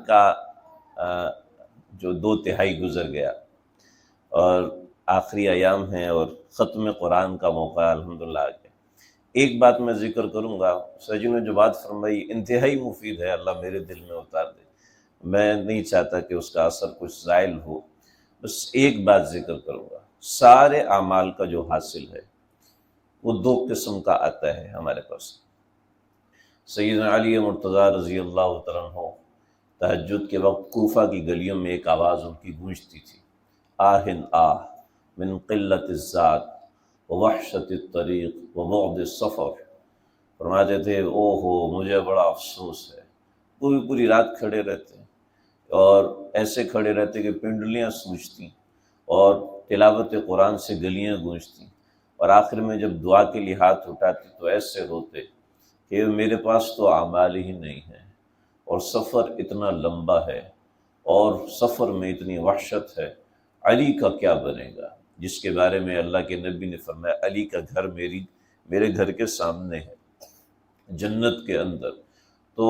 کا جو 2/3 گزر گیا اور آخری ایام ہیں اور ختم قرآن کا موقع الحمدللہ آ گیا۔ ایک بات میں ذکر کروں گا، سجی نے جو بات فرمائی انتہائی مفید ہے، اللہ میرے دل میں اتار دے۔ میں نہیں چاہتا کہ اس کا اثر کچھ زائل ہو، بس ایک بات ذکر کروں گا۔ سارے اعمال کا جو حاصل ہے وہ 2 قسم کا آتا ہے ہمارے پاس۔ سیدنا علی مرتضیٰ رضی اللہ تعالیٰ عنہ تہجد کے وقت کوفہ کی گلیوں میں ایک آواز ان کی گونجتی تھی، آہن آہ من قلت الذات ووحشت الطریق وبعد السفر۔ فرماتے تھے او ہو مجھے بڑا افسوس ہے، پوری پوری رات کھڑے رہتے اور ایسے کھڑے رہتے کہ پنڈلیاں سوجتی اور تلاوت قرآن سے گلیاں گونجتی، اور آخر میں جب دعا کے لیے ہاتھ اٹھاتے تو ایسے روتے کہ میرے پاس تو اعمال ہی نہیں ہیں، اور سفر اتنا لمبا ہے اور سفر میں اتنی وحشت ہے، علی کا کیا بنے گا، جس کے بارے میں اللہ کے نبی نے فرمایا علی کا گھر میرے گھر کے سامنے ہے جنت کے اندر۔ تو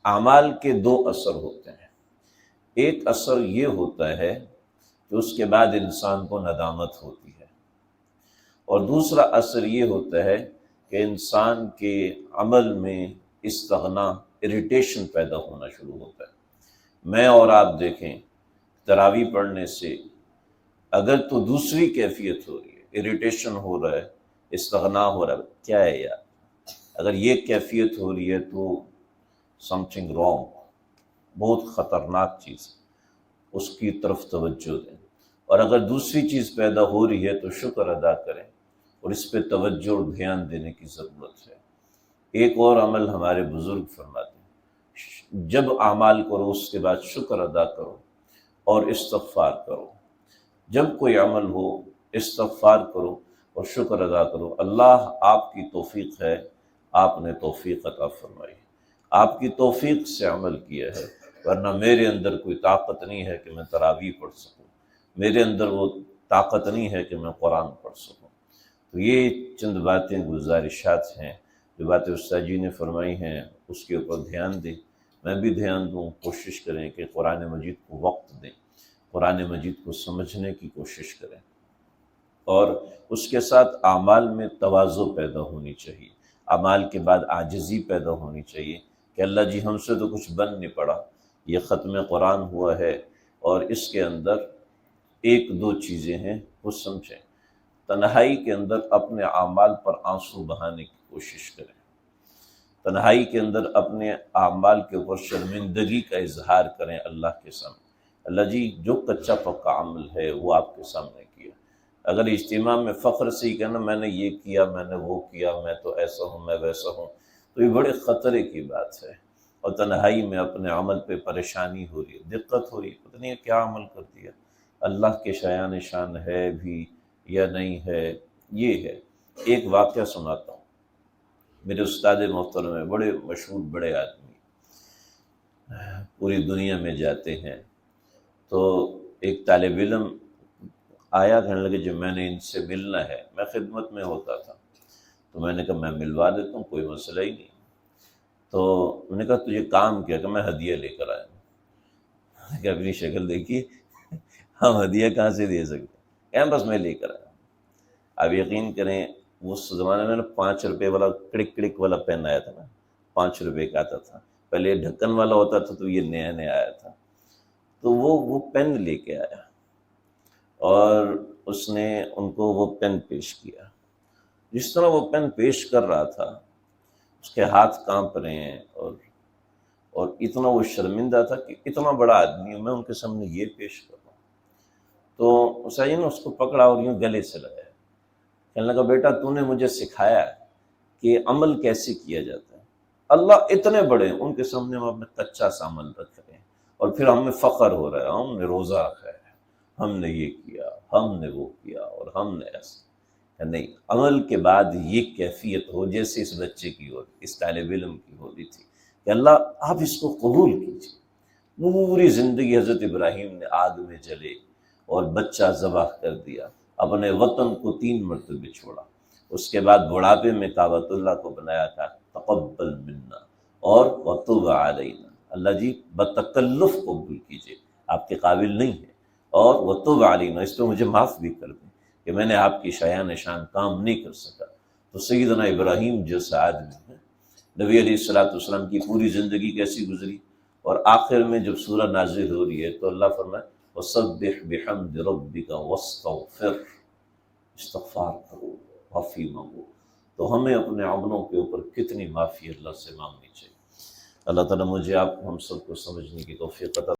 اعمال کے 2 اثر ہوتے ہیں۔ ایک اثر یہ ہوتا ہے کہ اس کے بعد انسان کو ندامت ہوتی ہے، اور دوسرا اثر یہ ہوتا ہے کہ انسان کے عمل میں استغنا، اریٹیشن پیدا ہونا شروع ہوتا ہے۔ میں اور آپ دیکھیں تراویح پڑھنے سے اگر تو دوسری کیفیت ہو رہی ہے، اریٹیشن ہو رہا ہے، استغنا ہو رہا ہے، کیا ہے یار، اگر یہ کیفیت ہو رہی ہے تو سم تھنگ رانگ، بہت خطرناک چیز ہے، اس کی طرف توجہ دیں، اور اگر دوسری چیز پیدا ہو رہی ہے تو شکر ادا کریں اور اس پہ توجہ اور دھیان دینے کی ضرورت ہے۔ ایک اور عمل ہمارے بزرگ فرماتے ہیں، جب اعمال کرو اس کے بعد شکر ادا کرو اور استغفار کرو۔ جب کوئی عمل ہو استغفار کرو اور شکر ادا کرو، اللہ آپ کی توفیق ہے، آپ نے توفیق عطا فرمائی، آپ کی توفیق سے عمل کیا ہے، ورنہ میرے اندر کوئی طاقت نہیں ہے کہ میں تراویح پڑھ سکوں، میرے اندر وہ طاقت نہیں ہے کہ میں قرآن پڑھ سکوں۔ تو یہ چند باتیں گزارشات ہیں، جو باتیں استاد جی نے فرمائی ہیں اس کے اوپر دھیان دیں، میں بھی دھیان دوں، کوشش کریں کہ قرآن مجید کو وقت دیں، قرآن مجید کو سمجھنے کی کوشش کریں، اور اس کے ساتھ اعمال میں تواضع پیدا ہونی چاہیے، اعمال کے بعد عاجزی پیدا ہونی چاہیے کہ اللہ جی ہم سے تو کچھ بن نہیں پڑا، یہ ختم قرآن ہوا ہے اور اس کے اندر 1-2 چیزیں ہیں وہ سمجھیں۔ تنہائی کے اندر اپنے اعمال پر آنسو بہانے کی کوشش کریں، تنہائی کے اندر اپنے اعمال کے اوپر شرمندگی کا اظہار کریں اللہ کے سامنے، اللہ جی جو کچا پکا عمل ہے وہ آپ کے سامنے کیا۔ اگر اجتماع میں فخر سے ہی کہنا میں نے یہ کیا، میں نے وہ کیا، میں تو ایسا ہوں، میں ویسا ہوں، تو یہ بڑے خطرے کی بات ہے، اور تنہائی میں اپنے عمل پہ پریشانی ہو رہی ہے، دقت ہو رہی ہے، پتہ نہیں کیا عمل کر دیا، اللہ کے شایان شان ہے بھی یا نہیں ہے۔ یہ ہے ایک واقعہ سناتا ہوں، میرے استاد محترم ہیں، بڑے مشہور بڑے آدمی، پوری دنیا میں جاتے ہیں، تو ایک طالب علم آیا، کہنے لگے جو میں نے ان سے ملنا ہے، میں خدمت میں ہوتا تھا تو میں نے کہا میں ملوا دیتا ہوں، کوئی مسئلہ ہی نہیں۔ تو میں نے کہا تجھے کام کیا، کہ میں ہدیہ لے کر آیا ہوں۔ کہ اپنی شکل دیکھی، ہم ہدیہ کہاں سے دے سکتے ہیں، بس میں لے کر آیا۔ آپ یقین کریں اس زمانے میں 5 روپے والا کڑک کڑک والا پین آیا تھا نا، 5 روپے کا آتا تھا، پہلے ڈھکن والا ہوتا تھا تو یہ نیا نیا آیا تھا، تو وہ پین لے کے آیا اور اس نے ان کو وہ پین پیش کیا۔ جس طرح وہ پین پیش کر رہا تھا اس کے ہاتھ کانپ رہے ہیں، اور اتنا وہ شرمندہ تھا کہ اتنا بڑا آدمی ہوں میں ان کے سامنے یہ پیش کر رہا ہوں۔ تو اسائی نے اس کو پکڑا اور یوں گلے سے لگایا، کہنے لگا بیٹا تو نے مجھے سکھایا کہ عمل کیسے کیا جاتا ہے، اللہ اتنے بڑے ہیں ان کے سامنے ہم اپنا کچا سا عمل رکھ رہے ہیں، اور پھر ہمیں فخر ہو رہا ہے ہم نے روزہ رکھا ہے، ہم نے یہ کیا، ہم نے وہ کیا، اور ہم نے ایسا نہیں۔ عمل کے بعد یہ کیفیت ہو جیسے اس بچے کی ہو، اس طالب علم کی ہو رہی تھی کہ اللہ آپ اس کو قبول کیجیے۔ پوری زندگی حضرت ابراہیم نے آگ میں جلے اور بچہ ذبح کر دیا، اپنے وطن کو 3 مرتبے چھوڑا، اس کے بعد بڑھاپے میں کعبۃ اللہ کو بنایا تھا، تقبل منا اور وتب علینا، اللہ جی بتکلف قبول کیجیے، آپ کے قابل نہیں ہیں، اور وتب علینا، اس پہ مجھے معاف بھی کر دیں کہ میں نے آپ کی شایان شان کام نہیں کر سکا۔ تو سیدنا ابراہیم جیسا آدمی ہے، نبی علیہ السلام کی پوری زندگی کیسی گزری، اور آخر میں جب سورہ نازل ہو رہی ہے تو اللہ فرمائے وَسَبِّحْ بِحَمْدِ رَبِّكَ وَاسْتَغْفِرْ، استغفار کرو، معافی مانگو۔ تو ہمیں اپنے عملوں کے اوپر کتنی معافی اللہ سے مانگنی چاہیے۔ اللہ تعالیٰ مجھے آپ کو ہم سب کو سمجھنے کی توفیق عطا